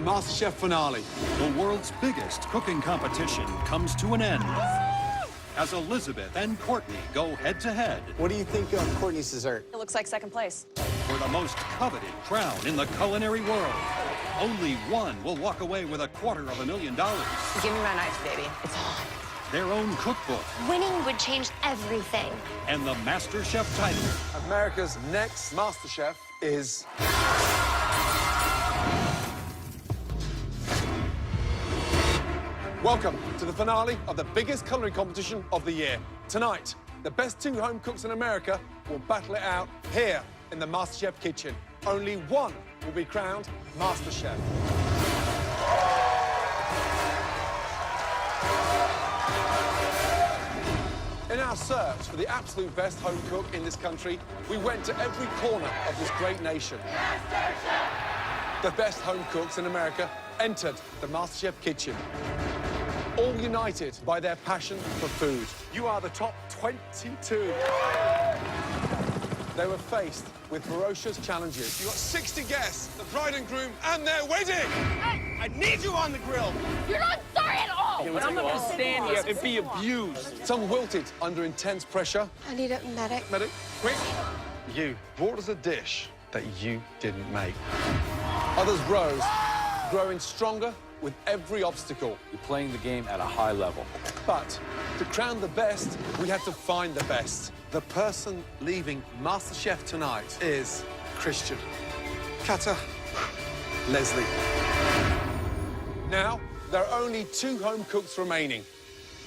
MasterChef finale. The world's biggest cooking competition comes to an end as Elizabeth and Courtney go head-to-head What do you think of Courtney's dessert? It looks like second place. for the most coveted crown in the culinary world. Only one will walk away with $250,000. Give me my knife, baby. It's on. Their own cookbook Winning would change everything. and the MasterChef title. America's next MasterChef is... Welcome to the finale of the biggest culinary competition of the year. Tonight, the best two home cooks in America will battle it out here in the MasterChef kitchen. Only one will be crowned MasterChef. In our search for the absolute best home cook in this country, we went to every corner of this great nation. The best home cooks in America entered the MasterChef kitchen, all united by their passion for food. You are the top 22. They were faced with ferocious challenges. You got 60 guests, the bride and groom, and their wedding. Hey, I need you on the grill. You're not sorry at all! But I'm not gonna stand here and be abused. Some wilted under intense pressure. I need a medic. Medic, quick. You brought us a dish that you didn't make. Others rose, growing stronger with every obstacle. You're playing the game at a high level. But to crown the best, we had to find the best. The person leaving MasterChef tonight is Christian, Kata, Leslie. Now, there are only two home cooks remaining.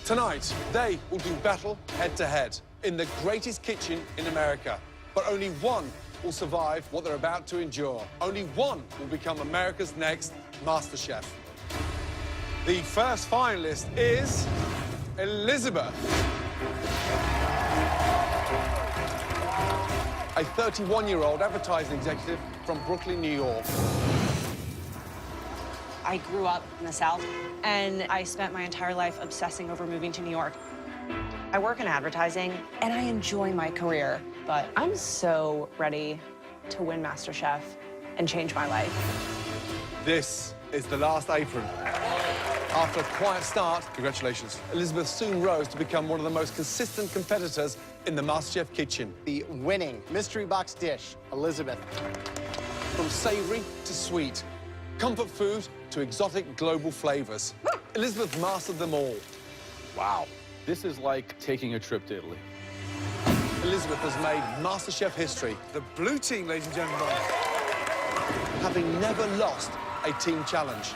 Tonight, they will do battle head-to-head in the greatest kitchen in America. But only one will survive what they're about to endure. Only one will become America's next MasterChef. The first finalist is Elizabeth. A 31-year-old advertising executive from Brooklyn, New York. I grew up in the South, and I spent my entire life obsessing over moving to New York. I work in advertising, and I enjoy my career, but I'm so ready to win MasterChef and change my life. This is the last apron. After a quiet start, congratulations, Elizabeth soon rose to become one of the most consistent competitors in the MasterChef kitchen. The winning mystery box dish, Elizabeth. From savory to sweet, comfort food to exotic global flavors, Elizabeth mastered them all. Wow. This is like taking a trip to Italy. Elizabeth has made MasterChef history, The blue team, ladies and gentlemen. having never lost a team challenge.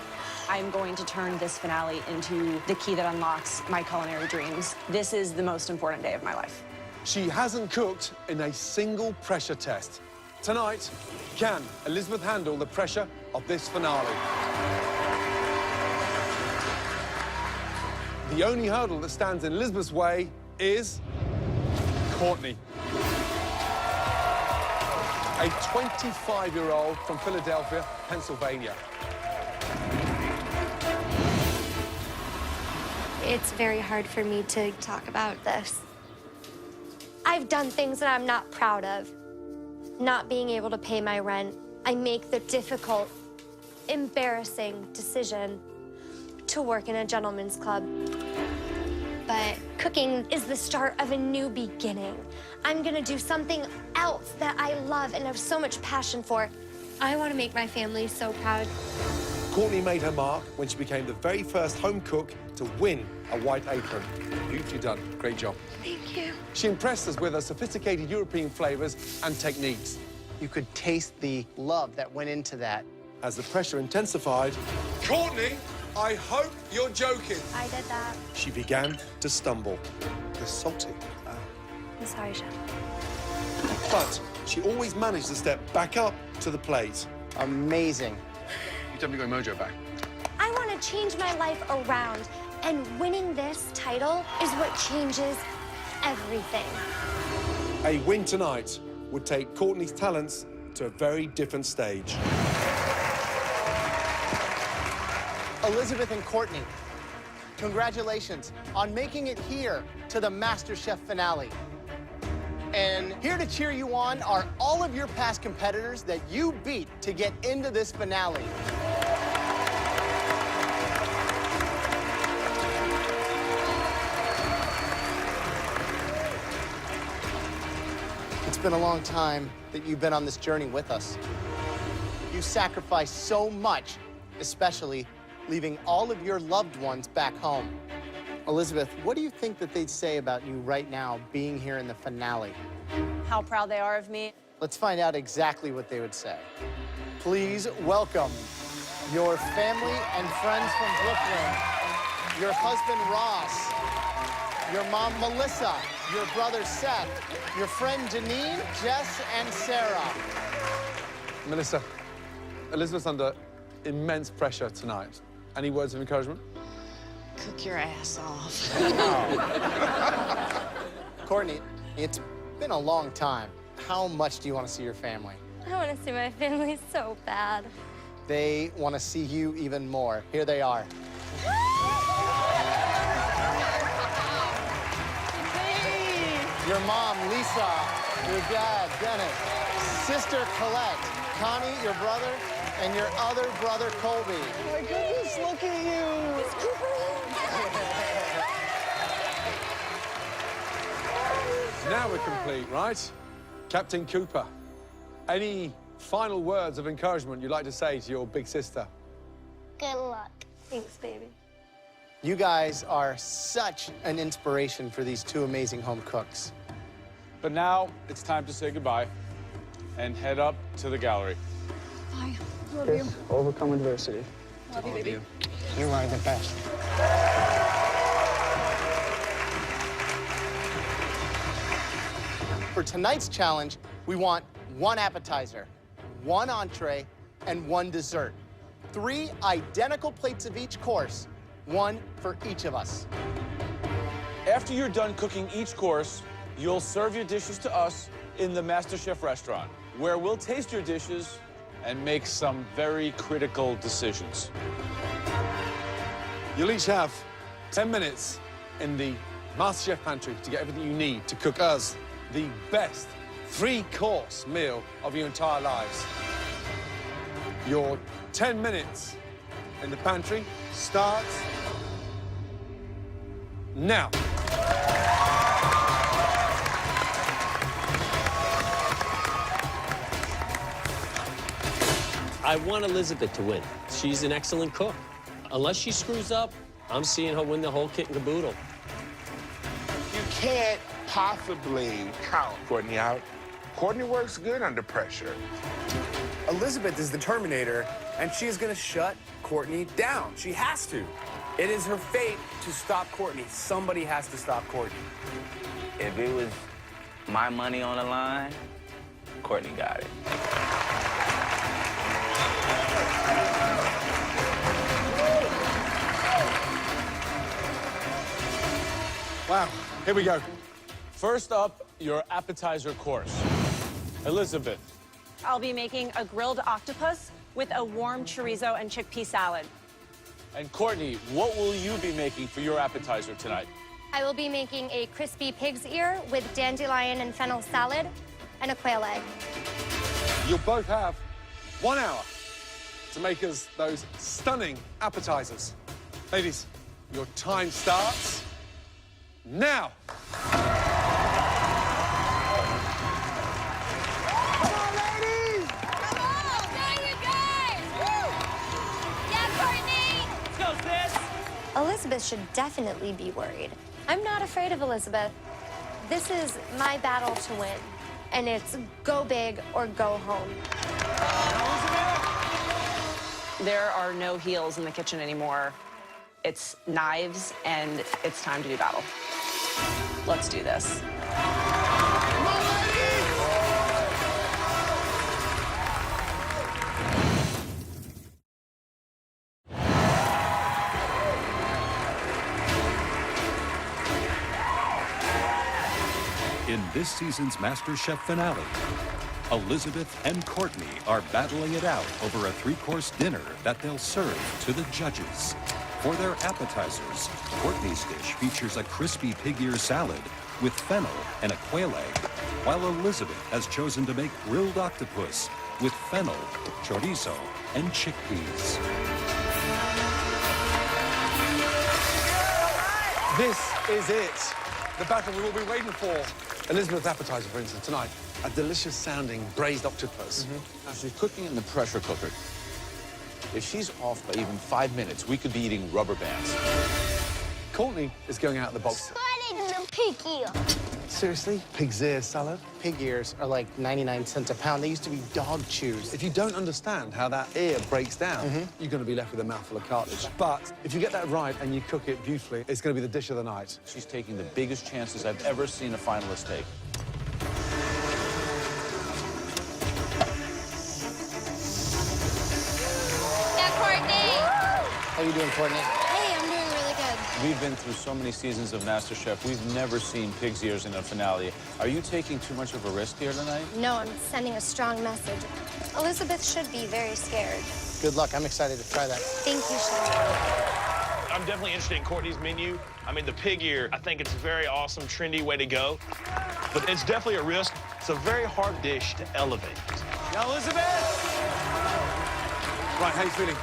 I'm going to turn this finale into the key that unlocks my culinary dreams. This is the most important day of my life. She hasn't cooked in a single pressure test. Tonight, can Elizabeth handle the pressure of this finale? The only hurdle that stands in Elizabeth's way is Courtney. A 25-year-old from Philadelphia, Pennsylvania. It's very hard for me to talk about this. I've done things that I'm not proud of. Not being able to pay my rent. I make the difficult, embarrassing decision to work in a gentleman's club. But cooking is the start of a new beginning. I'm gonna do something else that I love and have so much passion for. I wanna make my family so proud. Courtney made her mark when she became the very first home cook to win a white apron. Beautifully done. Great job. Thank you. She impressed us with her sophisticated European flavors and techniques. You could taste the love that went into that. As the pressure intensified, Courtney, I hope you're joking. I did that. she began to stumble. They're salty. I'm sorry, Chef. But she always managed to step back up to the plate. Amazing. You definitely got your mojo back. I want to change my life around, and winning this title is what changes everything. A win tonight would take Courtney's talents to a very different stage. Elizabeth and Courtney, congratulations on making it here to the MasterChef finale. And here to cheer you on are all of your past competitors that you beat to get into this finale. It's been a long time that you've been on this journey with us. You sacrificed so much, especially leaving all of your loved ones back home. Elizabeth, what do you think that they'd say about you right now being here in the finale? How proud they are of me. Let's find out exactly what they would say. Please welcome your family and friends from Brooklyn, your husband Ross, your mom Melissa, your brother Seth, your friend Janine, Jess, and Sarah. Melissa, Elizabeth's under immense pressure tonight. Any words of encouragement? Cook your ass off. Courtney, it's been a long time. How much do you want to see your family? I want to see my family so bad. They want to see you even more. Here they are. Your mom, Lisa, your dad, Dennis, sister, Colette, Connie, your brother, and your other brother, Colby. Oh my goodness, look at you! Now we're complete, right? Captain Cooper, any final words of encouragement you'd like to say to your big sister? Good luck. Thanks, baby. You guys are such an inspiration for these two amazing home cooks. But now it's time to say goodbye and head up to the gallery. Bye. Love you. Overcome adversity. Love you, baby. You are the best. For tonight's challenge, we want one appetizer, one entree, and one dessert. 3 identical plates of each course, one for each of us. After you're done cooking each course, you'll serve your dishes to us in the MasterChef restaurant, where we'll taste your dishes and make some very critical decisions. You'll each have 10 minutes in the MasterChef pantry to get everything you need to cook us the best 3-course meal of your entire lives. Your 10 minutes in the pantry starts now. I want Elizabeth to win. She's an excellent cook. Unless she screws up, I'm seeing her win the whole kit and caboodle. You can't possibly count Courtney out. Courtney works good under pressure. Elizabeth is the Terminator, and she is going to shut Courtney down. She has to. It is her fate to stop Courtney. Somebody has to stop Courtney. If it was my money on the line, Courtney got it. Wow, here we go. First up, your appetizer course. Elizabeth. I'll be making a grilled octopus with a warm chorizo and chickpea salad. And Courtney, what will you be making for your appetizer tonight? I will be making a crispy pig's ear with dandelion and fennel salad and a quail egg. You'll both have 1 hour to make us those stunning appetizers. Ladies, your time starts now. Elizabeth should definitely be worried. I'm not afraid of Elizabeth. This is my battle to win, and it's go big or go home. There are no heels in the kitchen anymore. It's knives, and it's time to do battle. Let's do this. In this season's MasterChef finale, Elizabeth and Courtney are battling it out over a 3-course dinner that they'll serve to the judges. For their appetizers, Courtney's dish features a crispy pig ear salad with fennel and a quail egg, while Elizabeth has chosen to make grilled octopus with fennel, chorizo, and chickpeas. This is it. The battle we've all been waiting for. Elizabeth's appetizer, for instance, tonight, a delicious-sounding braised octopus. Now, she's cooking in the pressure cooker. If she's off by even 5 minutes, we could be eating rubber bands. Courtney is going out of the box. The pig ear. Seriously? Pig's ear salad? Pig ears are like 99 cents a pound. They used to be dog chews. If you don't understand how that ear breaks down, you're going to be left with a mouthful of cartilage. But if you get that right and you cook it beautifully, it's going to be the dish of the night. She's taking the biggest chances I've ever seen a finalist take. Yeah, Courtney. How you doing, Courtney? Hey, I'm doing really good. We've been through so many seasons of MasterChef. We've never seen pig's ears in a finale. Are you taking too much of a risk here tonight? No, I'm sending a strong message. Elizabeth should be very scared. Good luck. I'm excited to try that. Thank you, Chef. I'm definitely interested in Courtney's menu. I mean, the pig ear, I think it's a very awesome, trendy way to go. But it's definitely a risk. It's a very hard dish to elevate. Now, Elizabeth! Right, how you feeling?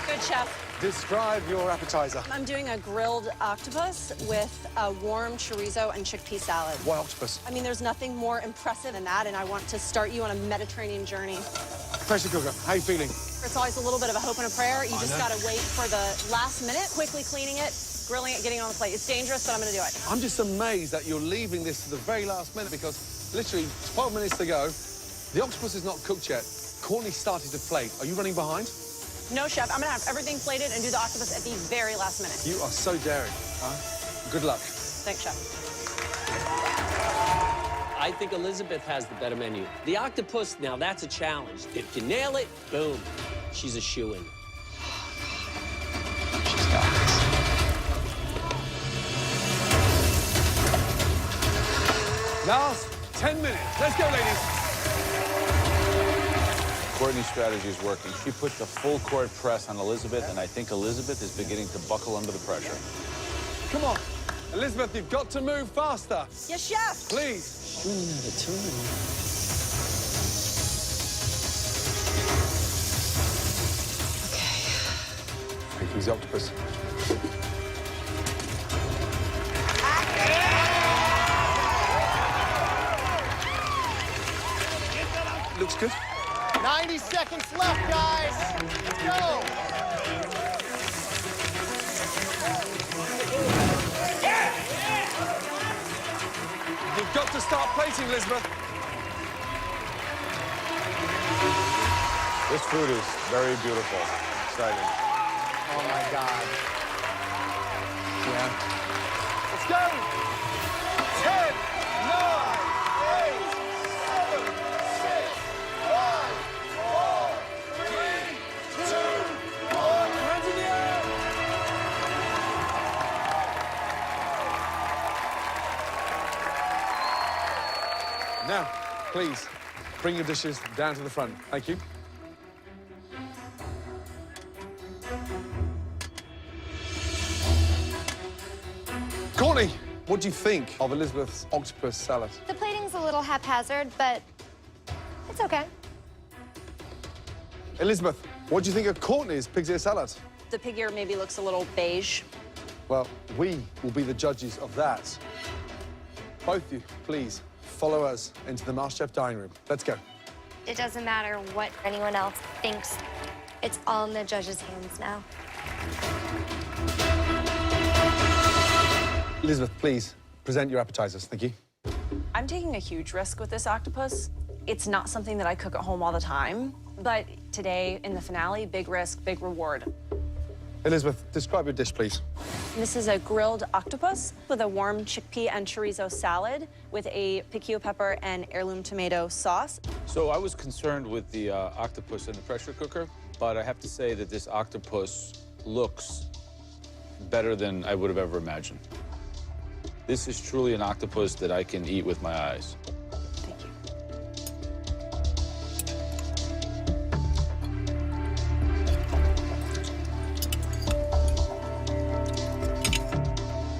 Good, Chef. Describe your appetizer. I'm doing a grilled octopus with a warm chorizo and chickpea salad. Why octopus? I mean, there's nothing more impressive than that, and I want to start you on a Mediterranean journey. Pressure cooker, how you feeling? It's always a little bit of a hope and a prayer. You just gotta wait for the last minute, quickly cleaning it, grilling it, getting it on the plate. It's dangerous, but I'm gonna do it. I'm just amazed that you're leaving this to the very last minute because literally 12 minutes to go. The octopus is not cooked yet. Courtney started to plate. Are you running behind? No, Chef, I'm gonna have everything plated and do the octopus at the very last minute. You are so daring. Good luck. Thanks, Chef. I think Elizabeth has the better menu. The octopus, now that's a challenge. If you nail it, boom, she's a shoo-in. She's got this. Last 10 minutes. Let's go, ladies. Courtney's strategy is working. She put the full court press on Elizabeth, and I think Elizabeth is beginning to buckle under the pressure. Come on. Elizabeth, you've got to move faster. Yes, Chef. Please. Running out of time. Take these octopus. Looks good. 90 seconds left, guys. Let's go. You've got to start plating, Elizabeth. This food is very beautiful. Exciting. Oh, my God. Yeah. Let's go. 10, 9, 8, 7, 6, 5, 4, 3, 2, 1. Hands in the air. Now, please, bring your dishes down to the front. Thank you. Courtney, what do you think of Elizabeth's octopus salad? The plating's a little haphazard, but it's okay. Elizabeth, what do you think of Courtney's pig's ear salad? The pig ear maybe looks a little beige. Well, we will be the judges of that. Both of you, please, follow us into the MasterChef dining room. Let's go. It doesn't matter what anyone else thinks. It's all in the judges' hands now. Elizabeth, please, present your appetizers. Thank you. I'm taking a huge risk with this octopus. It's not something that I cook at home all the time, but today, in the finale, big risk, big reward. Elizabeth, describe your dish, please. This is a grilled octopus with a warm chickpea and chorizo salad with a piquillo pepper and heirloom tomato sauce. So I was concerned with the octopus in the pressure cooker, but I have to say that this octopus looks better than I would have ever imagined. This is truly an octopus that I can eat with my eyes. Thank you.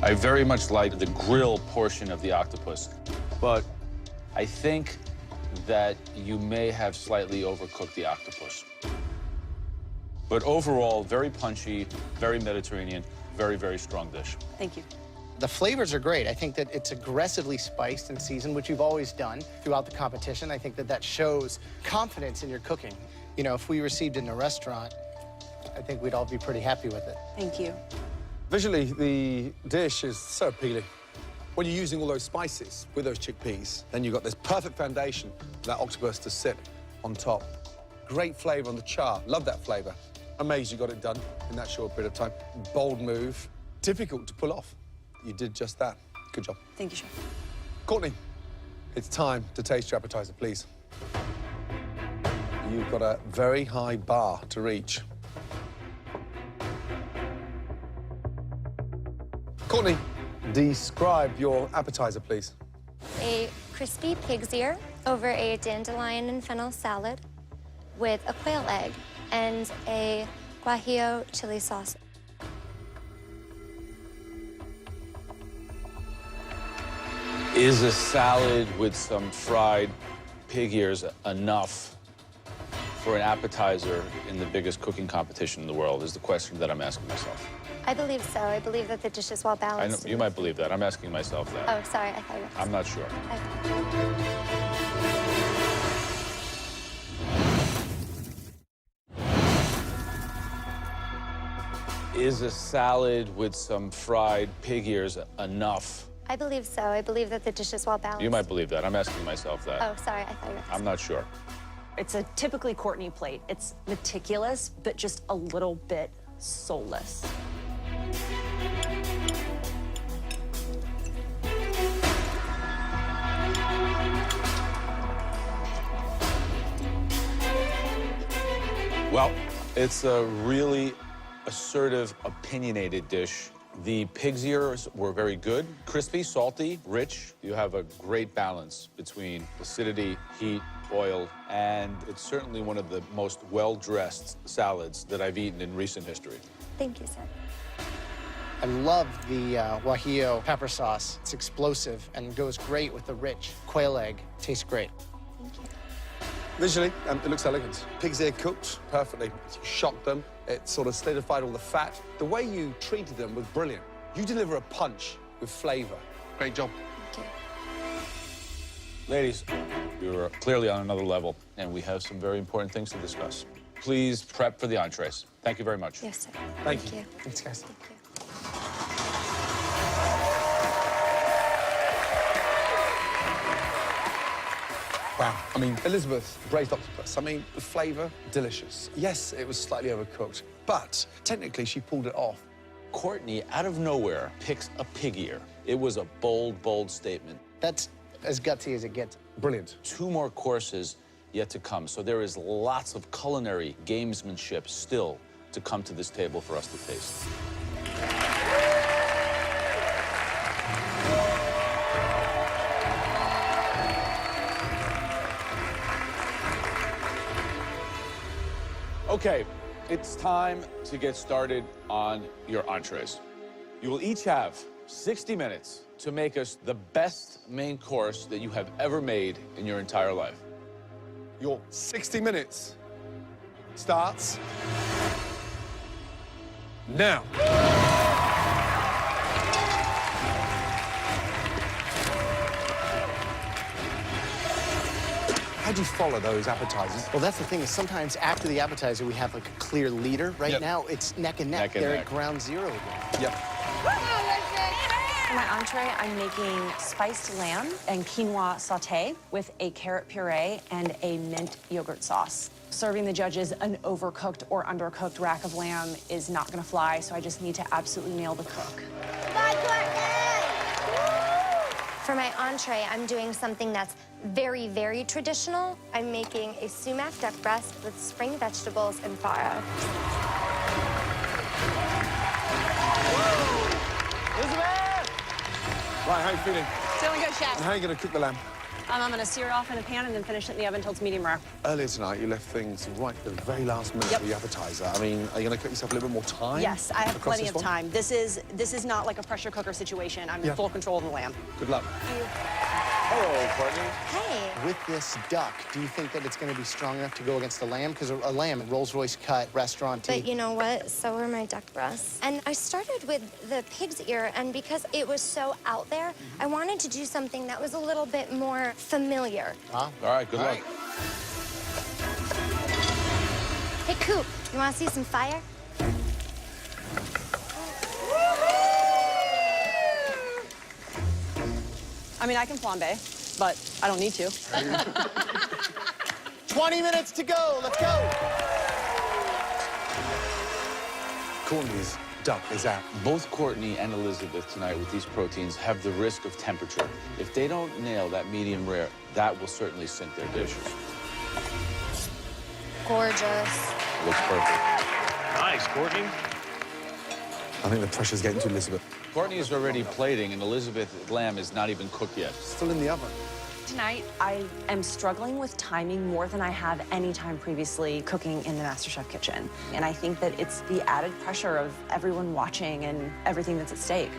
I very much like the grill portion of the octopus, but I think that you may have slightly overcooked the octopus. But overall, very punchy, very Mediterranean, very, very strong dish. Thank you. The flavors are great. I think that it's aggressively spiced and seasoned, which you've always done throughout the competition. I think that that shows confidence in your cooking. You know, if we received it in a restaurant, I think we'd all be pretty happy with it. Thank you. Visually, the dish is so appealing. When you're using all those spices with those chickpeas, then you've got this perfect foundation for that octopus to sit on top. Great flavor on the char. Love that flavor. Amazed you got it done in that short period of time. Bold move. Difficult to pull off. You did just that. Good job. Thank you, Chef. Courtney, it's time to taste your appetizer, please. You've got a very high bar to reach. Courtney, describe your appetizer, please. A crispy pig's ear over a dandelion and fennel salad with a quail egg and a guajillo chili sauce. Is a salad with some fried pig ears enough for an appetizer in the biggest cooking competition in the world is the question that I'm asking myself. I believe so. I believe that the dish is well I know, balanced. you might believe that. I'm asking myself that. Oh, sorry. I thought you were. I'm not sure. Is a salad with some fried pig ears enough? I believe so. I believe that the dish is well balanced. You might believe that. I'm asking myself that. Oh, sorry. I thought you were. I'm not sure. It's a typically Courtney plate. It's meticulous, but just a little bit soulless. Well, it's a really assertive, opinionated dish. The pig's ears were very good, crispy, salty, rich. You have a great balance between acidity, heat, oil, and it's certainly one of the most well-dressed salads that I've eaten in recent history. Thank you, sir. I love the guajillo pepper sauce. It's explosive and goes great with the rich quail egg. Tastes great. Thank you. Visually, it looks elegant. Pig's ear cooked perfectly. You shocked them. It sort of solidified all the fat. The way you treated them was brilliant. You deliver a punch with flavor. Great job. Thank you. Ladies, you're clearly on another level, and we have some very important things to discuss. Please prep for the entrees. Thank you very much. Yes, sir. Thank you. you. Thanks, guys. Thank you. Wow. I mean, Elizabeth, braised octopus. I mean, the flavor, delicious. Yes, it was slightly overcooked, but technically she pulled it off. Courtney, out of nowhere, picks a pig ear. It was a bold, bold statement. That's as gutsy as it gets. Brilliant. 2 more courses yet to come, so there is lots of culinary gamesmanship still to come to this table for us to taste. Okay, it's time to get started on your entrees. You will each have 60 minutes to make us the best main course that you have ever made in your entire life. Your 60 minutes starts now. How do you follow those appetizers? Well, that's the thing is sometimes after the appetizer, we have like a clear leader. Right Yep. now, it's neck and neck. Neck and They're neck. at ground zero again. Yep. For my entree, I'm making spiced lamb and quinoa sauté with a carrot puree and a mint yogurt sauce. Serving the judges an overcooked or undercooked rack of lamb is not gonna fly, so I just need to absolutely nail the cook. For my entree, I'm doing something that's very, very traditional. I'm making a sumac duck breast with spring vegetables and farro. Elizabeth! Right, how you feeling? Feeling good, chef. And how are you going to cook the lamb? I'm gonna sear it off in a pan and then finish it in the oven until it's medium rare. Earlier tonight, you left things right at the very last minute Yep. for the appetizer. I mean, are you going to cut yourself a little bit more time? Yes, I have across plenty this of one? time. This is not like a pressure cooker situation. I'm in Yeah. full control of the lamb. Good luck. Thank you. Hello, Courtney. Hey. With this duck, do you think that it's going to be strong enough to go against a lamb? Because a lamb, a Rolls-Royce cut, restaurant. But you know what? So are my duck breasts. And I started with the pig's ear, and because it was so out there, I wanted to do something that was a little bit more familiar. All right, good luck. Hey, Coop, you want to see some fire? I mean, I can flambe, but I don't need to. 20 minutes to go. Let's go. Courtney's duck is out. Both Courtney and Elizabeth tonight with these proteins have the risk of temperature. If they don't nail that medium rare, that will certainly sink their dishes. Gorgeous. Looks perfect. Nice, Courtney. I think the pressure's getting to Elizabeth. Courtney is already plating, and Elizabeth's lamb is not even cooked yet. Still in the oven. Tonight, I am struggling with timing more than I have any time previously cooking in the MasterChef kitchen. And I think that it's the added pressure of everyone watching and everything that's at stake.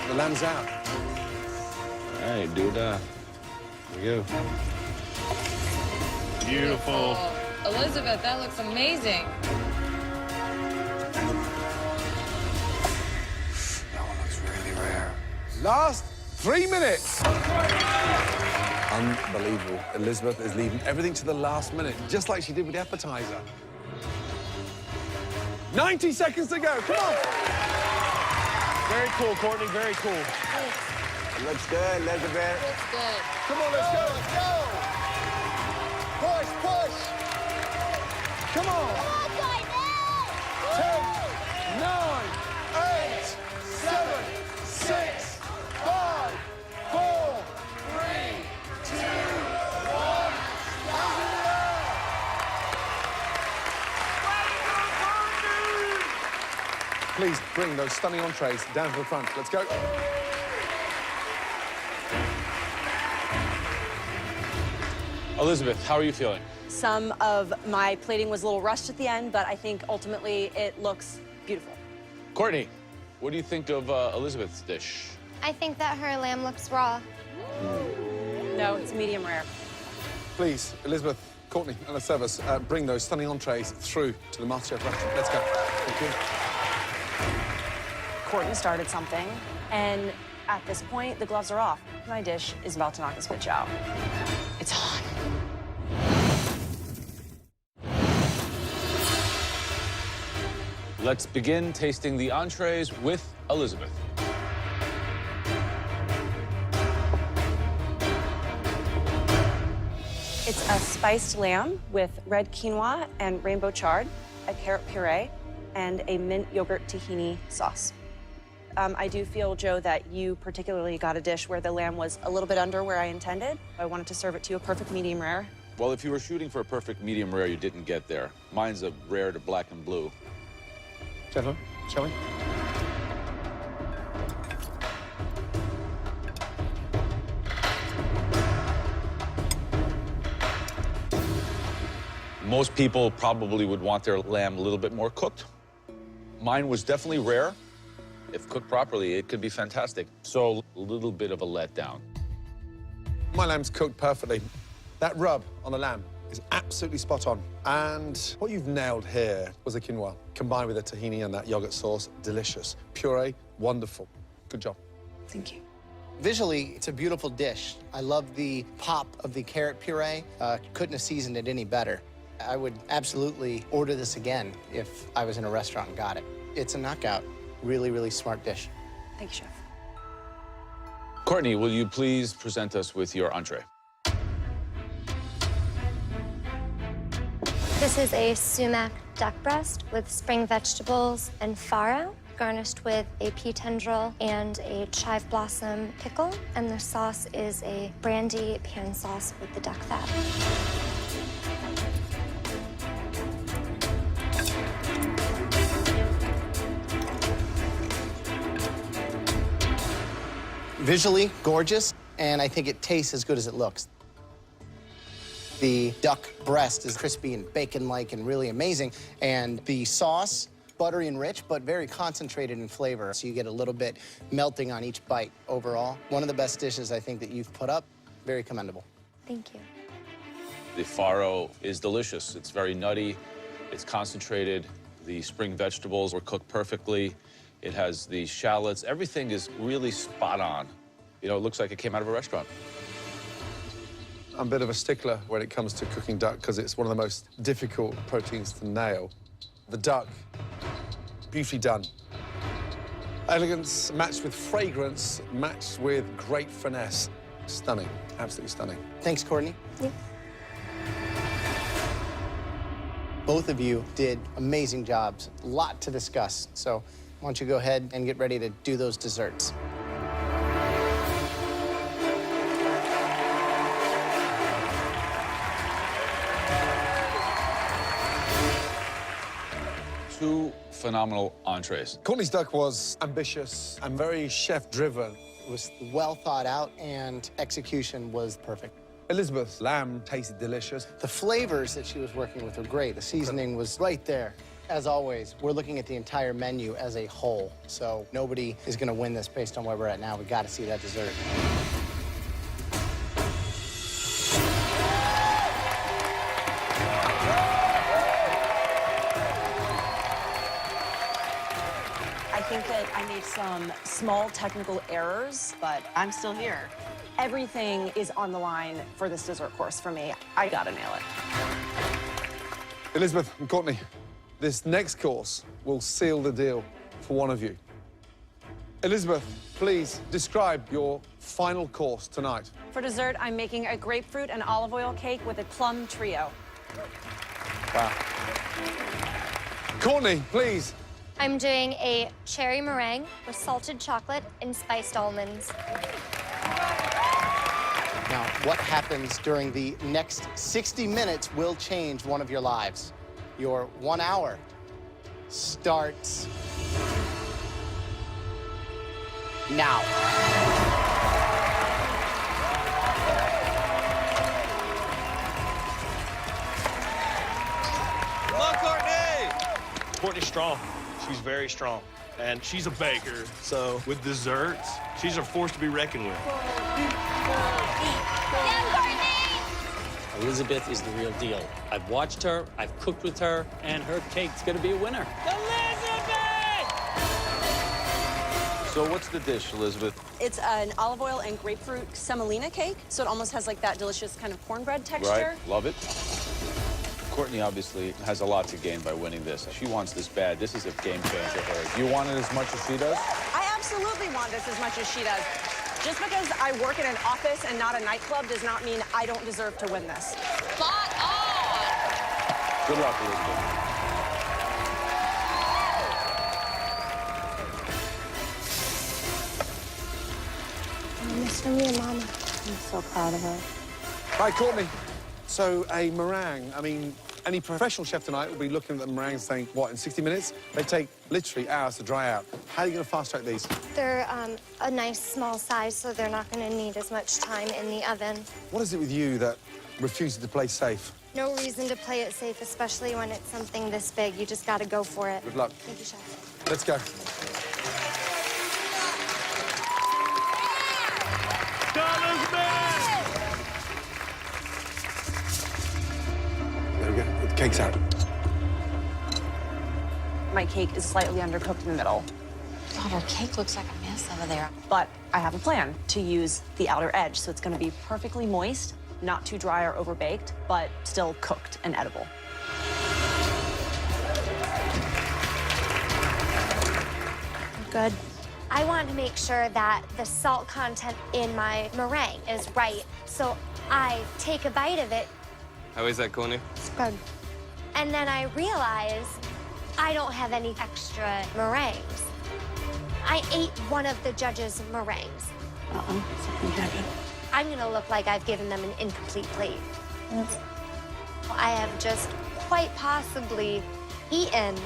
The lamb's out. All right, do that. Here we go. Beautiful. Elizabeth, that looks amazing. That one looks really rare. Last 3 minutes. Unbelievable. Elizabeth is leaving everything to the last minute, just like she did with the appetizer. 90 seconds to go. Come on. Very cool, Courtney, very cool. Looks good, Elizabeth. Looks good. Come on, let's go, let's go. Push, push. Come on. 10, 9, 8, 7, 6, 5, 4, 3, 2, 1. Please bring those stunning entrees down to the front. Let's go. Elizabeth, how are you feeling? Some of my plating was a little rushed at the end, but I think ultimately it looks beautiful. Courtney, what do you think of Elizabeth's dish? I think that her lamb looks raw. No, it's medium rare. Please, Elizabeth, Courtney, and the servers, bring those stunning entrees through to the MasterChef restaurant. Let's go. Thank you. Courtney started something, and at this point, the gloves are off. My dish is about to knock this bitch out. It's on. Let's begin tasting the entrees with Elizabeth. It's a spiced lamb with red quinoa and rainbow chard, a carrot puree, and a mint yogurt tahini sauce. I do feel, Joe, that you particularly got a dish where the lamb was a little bit under where I intended. I wanted to serve it to you a perfect medium rare. Well, if you were shooting for a perfect medium rare, you didn't get there. Mine's a rare to black and blue. Gentlemen, shall we? Most people probably would want their lamb a little bit more cooked. Mine was definitely rare. If cooked properly, it could be fantastic. So a little bit of a letdown. My lamb's cooked perfectly. That rub on the lamb is absolutely spot on. And what you've nailed here was the quinoa, combined with the tahini and that yogurt sauce. Delicious. Puree, wonderful. Good job. Thank you. Visually, it's a beautiful dish. I love the pop of the carrot puree. Couldn't have seasoned it any better. I would absolutely order this again if I was in a restaurant and got it. It's a knockout. Really, really smart dish. Thank you, Chef. Courtney, will you please present us with your entree? This is a sumac duck breast with spring vegetables and farro, garnished with a pea tendril and a chive blossom pickle. And the sauce is a brandy pan sauce with the duck fat. Visually gorgeous, and I think it tastes as good as it looks. The duck breast is crispy and bacon-like and really amazing, and the sauce buttery and rich, but very concentrated in flavor. So you get a little bit melting on each bite overall. One of the best dishes I think that you've put up. Very commendable. Thank you. The farro is delicious. It's very nutty. It's concentrated. The spring vegetables were cooked perfectly. It has the shallots. Everything is really spot on. You know, it looks like it came out of a restaurant. I'm a bit of a stickler when it comes to cooking duck because it's one of the most difficult proteins to nail. The duck, beautifully done. Elegance matched with fragrance, matched with great finesse. Stunning, absolutely stunning. Thanks, Courtney. Yeah. Both of you did amazing jobs. A lot to discuss. So why don't you go ahead and get ready to do those desserts. Two phenomenal entrees. Courtney's duck was ambitious and very chef-driven. It was well thought out, and execution was perfect. Elizabeth's lamb tasted delicious. The flavors that she was working with were great. The seasoning was right there. As always, we're looking at the entire menu as a whole, so nobody is going to win this based on where we're at now. We got to see that dessert. I think that I made some small technical errors, but I'm still here. Everything is on the line for this dessert course for me. I gotta nail it. Elizabeth and Courtney, this next course will seal the deal for one of you. Elizabeth, please describe your final course tonight. For dessert, I'm making a grapefruit and olive oil cake with a plum trio. Wow. Courtney, please. I'm doing a cherry meringue with salted chocolate and spiced almonds. Now, what happens during the next 60 minutes will change one of your lives. Your 1 hour starts now. Come on, Courtney! Courtney's strong. She's very strong. And she's a baker, so with desserts, she's a force to be reckoned with. Elizabeth is the real deal. I've watched her, I've cooked with her, and her cake's gonna be a winner. Elizabeth! So what's the dish, Elizabeth? It's an olive oil and grapefruit semolina cake, so it almost has like that delicious kind of cornbread texture. Right, love it. Courtney obviously has a lot to gain by winning this. She wants this bad. This is a game changer for her. Do you want it as much as she does? I absolutely want this as much as she does. Just because I work in an office and not a nightclub does not mean I don't deserve to win this. Spot on! Good luck, Elizabeth. This from your mama. I'm so proud of her. Hi, Courtney. So a meringue, I mean, any professional chef tonight will be looking at the meringues saying, what, in 60 minutes? They take literally hours to dry out. How are you going to fast track these? They're a nice small size, so they're not going to need as much time in the oven. What is it with you that refuses to play safe? No reason to play it safe, especially when it's something this big. You just got to go for it. Good luck. Thank you, Chef. Let's go. There we go. The cake's out. My cake is slightly undercooked in the middle, God, her cake looks like a mess over there. but I have a plan to use the outer edge, so it's going to be perfectly moist, not too dry or overbaked, but still cooked and edible. Good. I want to make sure that the salt content in my meringue is right, so I take a bite of it. How is that, Courtney? It's good. And then I realize I don't have any extra meringues. I ate one of the judges' meringues. Uh-oh, something happened. I'm gonna look like I've given them an incomplete plate. I have just quite possibly eaten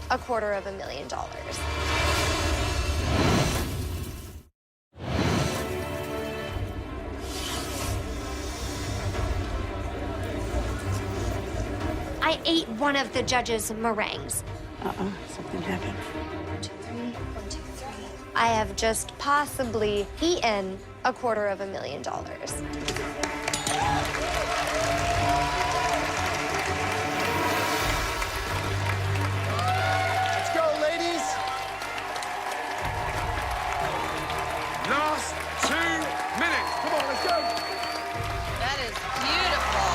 $250,000. I ate one of the judges' meringues. Something happened. 1, 2, 3, 1, 2, 3. I have just possibly eaten $250,000. Let's go, ladies. Last 2 minutes. Come on, let's go. That is beautiful.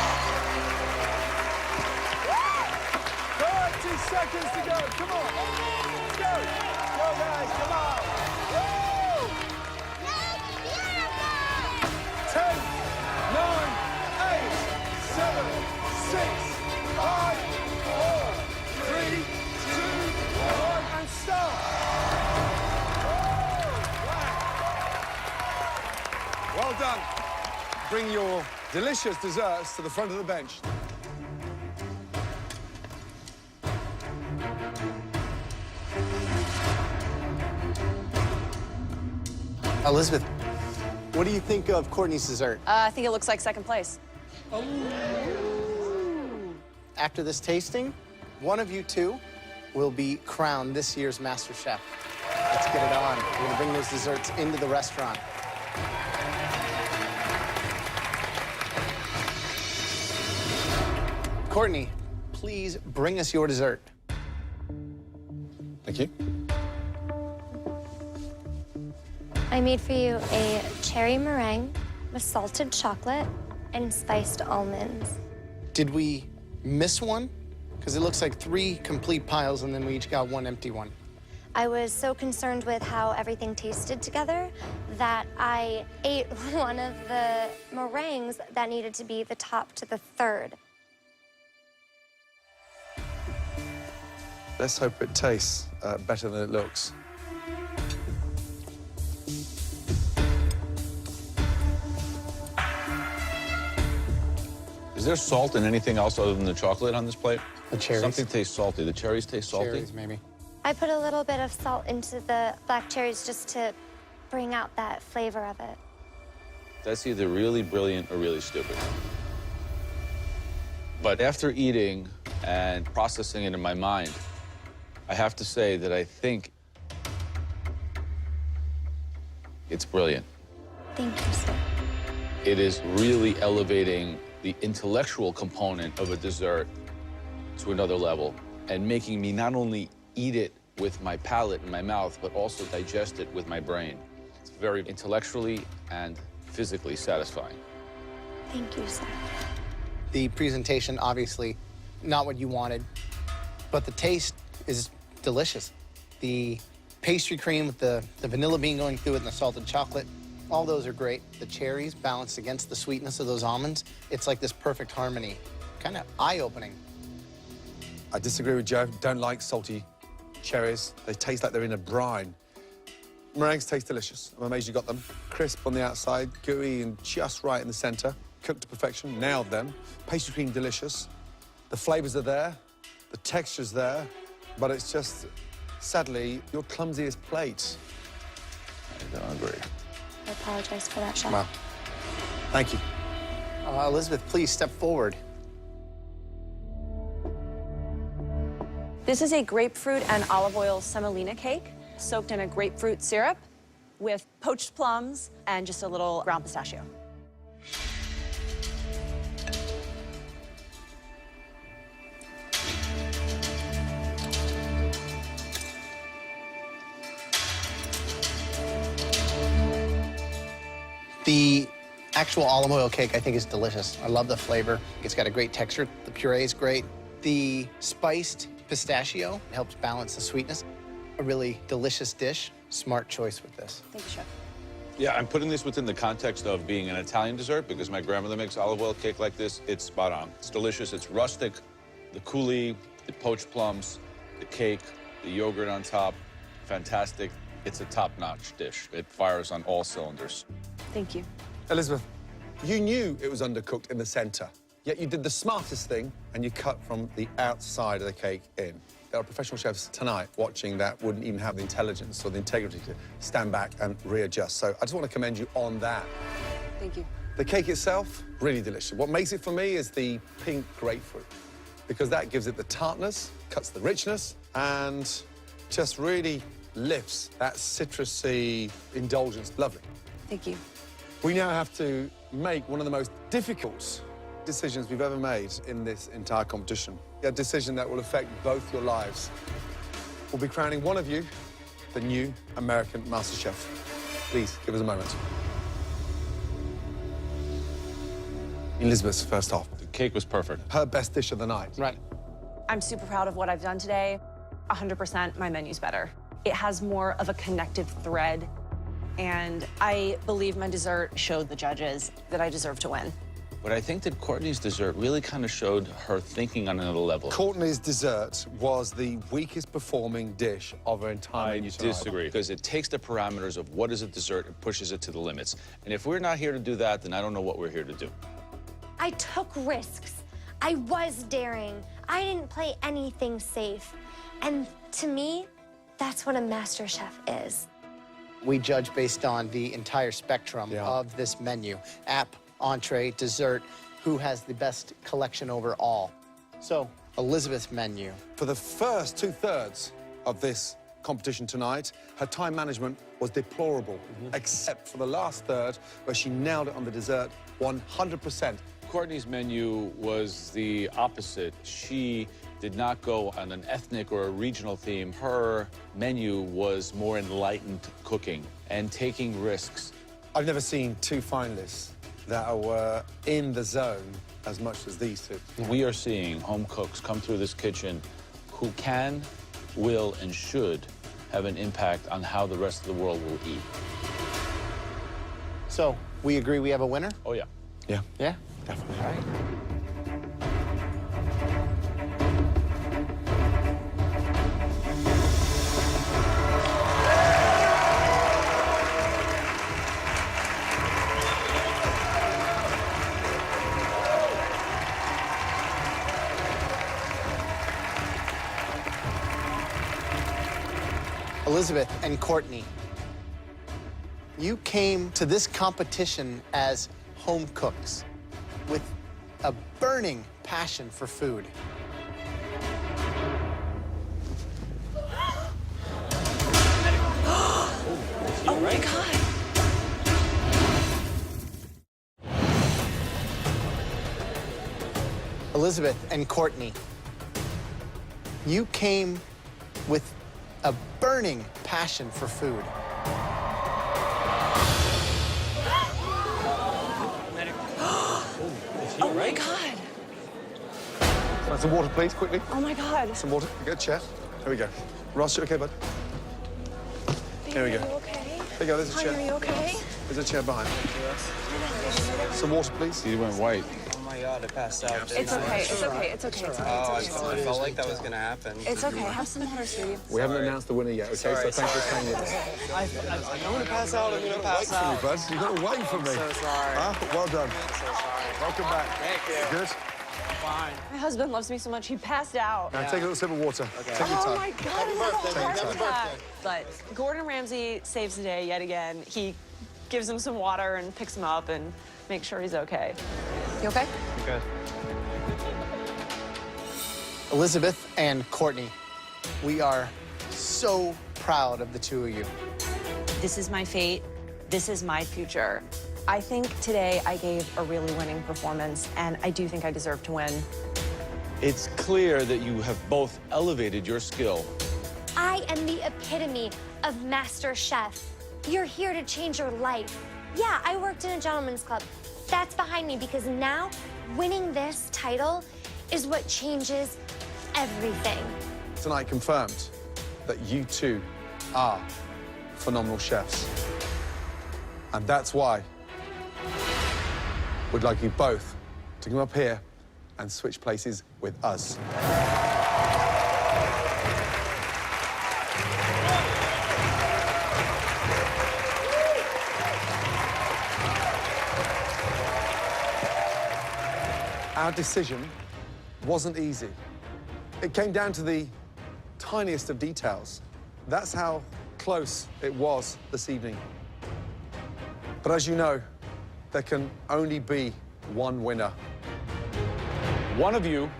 30 seconds to go. Come on. Let's go. Go, guys. Come on. Woo! 10, 9, 8, 7, 6, 5, 4, 3, 2, 1, and start. Well done. Bring your delicious desserts to the front of the bench. Elizabeth, what do you think of Courtney's dessert? I think it looks like second place. After this tasting, one of you two will be crowned this year's MasterChef. Let's get it on. We're gonna bring those desserts into the restaurant. Courtney, please bring us your dessert. Thank you. I made for you a cherry meringue with salted chocolate and spiced almonds. Did we miss one? Because it looks like 3 complete piles and then we each got 1 empty one. I was so concerned with how everything tasted together that I ate one of the meringues that needed to be the top to the third. Let's hope it tastes better than it looks. Is there salt in anything else other than the chocolate on this plate? The cherries. Something tastes salty. The cherries taste salty? Cherries, maybe. I put a little bit of salt into the black cherries just to bring out that flavor of it. That's either really brilliant or really stupid. But after eating and processing it in my mind, I have to say that I think it's brilliant. Thank you, sir. It is really elevating the intellectual component of a dessert to another level and making me not only eat it with my palate and my mouth, but also digest it with my brain. It's very intellectually and physically satisfying. Thank you, sir. The presentation, obviously, not what you wanted, but the taste is delicious. The pastry cream with the vanilla bean going through it and the salted chocolate, all those are great. The cherries balanced against the sweetness of those almonds. It's like this perfect harmony. Kind of eye-opening. I disagree with Joe. Don't like salty cherries. They taste like they're in a brine. Meringues taste delicious. I'm amazed you got them. Crisp on the outside, gooey and just right in the center. Cooked to perfection, nailed them. Pastry cream, delicious. The flavors are there, the texture's there, but it's just, sadly, your clumsiest plate. I don't agree. I apologize for that, Chef. Well, thank you. Elizabeth, please step forward. This is a grapefruit and olive oil semolina cake soaked in a grapefruit syrup with poached plums and just a little ground pistachio. The actual olive oil cake, I think, is delicious. I love the flavor. It's got a great texture. The puree is great. The spiced pistachio helps balance the sweetness. A really delicious dish. Smart choice with this. Thank you, Chef. Yeah, I'm putting this within the context of being an Italian dessert because my grandmother makes olive oil cake like this. It's spot on. It's delicious. It's rustic. The coulis, the poached plums, the cake, the yogurt on top, fantastic. It's a top-notch dish. It fires on all cylinders. Thank you. Elizabeth, you knew it was undercooked in the center, yet you did the smartest thing and you cut from the outside of the cake in. There are professional chefs tonight watching that wouldn't even have the intelligence or the integrity to stand back and readjust. So I just want to commend you on that. Thank you. The cake itself, really delicious. What makes it for me is the pink grapefruit. because that gives it the tartness, cuts the richness, and just really lifts that citrusy indulgence. Lovely. Thank you. We now have to make one of the most difficult decisions we've ever made in this entire competition. A decision that will affect both your lives. We'll be crowning one of you the new American MasterChef. Please, give us a moment. Elizabeth's first off. The cake was perfect. Her best dish of the night. Right. I'm super proud of what I've done today. 100% my menu's better. It has more of a connective thread, and I believe my dessert showed the judges that I deserve to win. But I think that Courtney's dessert really kind of showed her thinking on another level. Courtney's dessert was the weakest performing dish of her entire I menu tonight. disagree, because it takes the parameters of what is a dessert and pushes it to the limits. And if we're not here to do that, then I don't know what we're here to do. I took risks. I was daring. I didn't play anything safe. And to me, that's what a MasterChef is. We judge based on the entire spectrum of this menu. App, entree, dessert, who has the best collection overall. So, Elizabeth's menu. For the first 2/3 of this competition tonight, her time management was deplorable, except for the last third, where she nailed it on the dessert 100%. Courtney's menu was the opposite. She did not go on an ethnic or a regional theme. Her menu was more enlightened cooking and taking risks. I've never seen two finalists that were in the zone as much as these two. We are seeing home cooks come through this kitchen who can, will, and should have an impact on how the rest of the world will eat. So, we agree we have a winner? Oh, yeah. Yeah. Yeah? Definitely. All right. Elizabeth and Courtney, you came to this competition as home cooks with a burning passion for food. Oh my God. Elizabeth and Courtney, you came with a burning passion for food. Oh my God. Some water, please, quickly. Oh my God. Some water. Get a chair. There we go. Ross, you okay, bud? There we go. Are you okay? There you go, there's a chair. Honey, are you okay? There's a chair behind. Some water, please. He went white. Oh my God, I passed out. It's okay. It's okay. It's okay. It's okay. I felt like that was gonna happen. It's okay. Have some water, sweetie. We haven't announced the winner yet, okay? Sorry, so thanks for staying with us. I'm gonna pass out. I'm gonna pass Wait for me, out. bud. You've got to wait for me. So sorry. Huh? Well done. I'm so sorry. Welcome back. Thank you. Good? Fine. My husband loves me so much, he passed out. Now take a little sip of water. Okay. Take your Oh time. my God, it's like a heart Take your attack. But Gordon Ramsay saves the day yet again. He gives him some water and picks him up and makes sure he's okay. You okay? Good. Elizabeth and Courtney, we are so proud of the two of you. This is my fate. This is my future. I think today I gave a really winning performance, and I do think I deserve to win. It's clear that you have both elevated your skill. I am the epitome of MasterChef. You're here to change your life. Yeah, I worked in a gentleman's club. That's behind me because now winning this title is what changes everything. Tonight confirmed that you two are phenomenal chefs. And that's why we'd like you both to come up here and switch places with us. Our decision wasn't easy. It came down to the tiniest of details. That's how close it was this evening. But as you know, there can only be one winner. One of you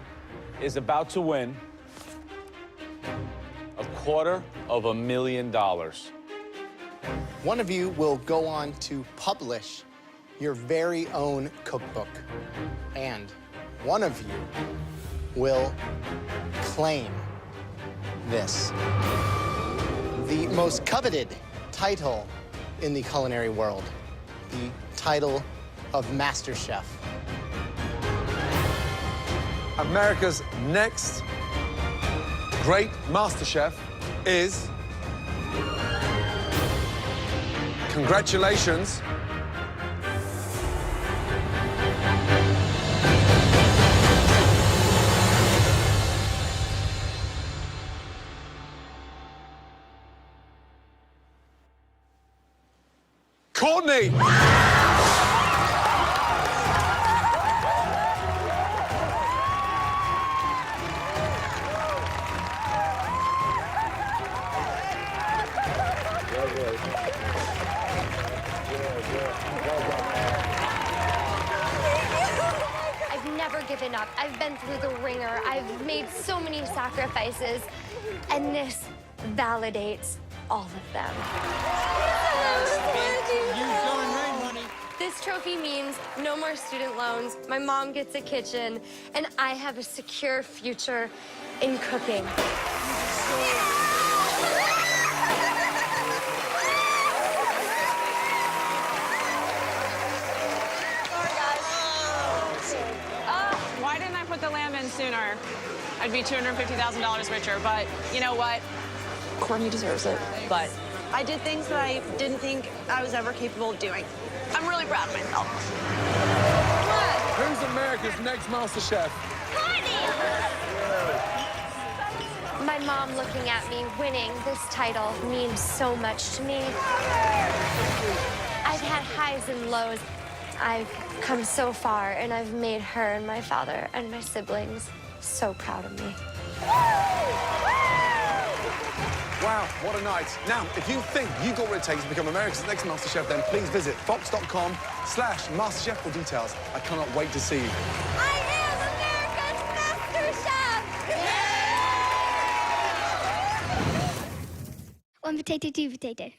is about to win $250,000. One of you will go on to publish your very own cookbook, and one of you will claim this, the most coveted title in the culinary world, the title of MasterChef. America's next great MasterChef is... Congratulations. Courtney! I've never given up. I've been through the ringer. I've made so many sacrifices, and this validates all of them. This trophy means no more student loans, my mom gets a kitchen, and I have a secure future in cooking. Why didn't I put the lamb in sooner? I'd be $250,000 richer, but you know what? Courtney deserves it. But I did things that I didn't think I was ever capable of doing. I'm really proud of myself. Who's America's next MasterChef? My mom looking at me winning this title means so much to me. I've had highs and lows. I've come so far, and I've made her and my father and my siblings so proud of me. Wow, what a night. Now, if you think you've got what it takes to become America's next MasterChef, then please visit fox.com/MasterChef for details. I cannot wait to see you. I am America's MasterChef! One potato, two potato.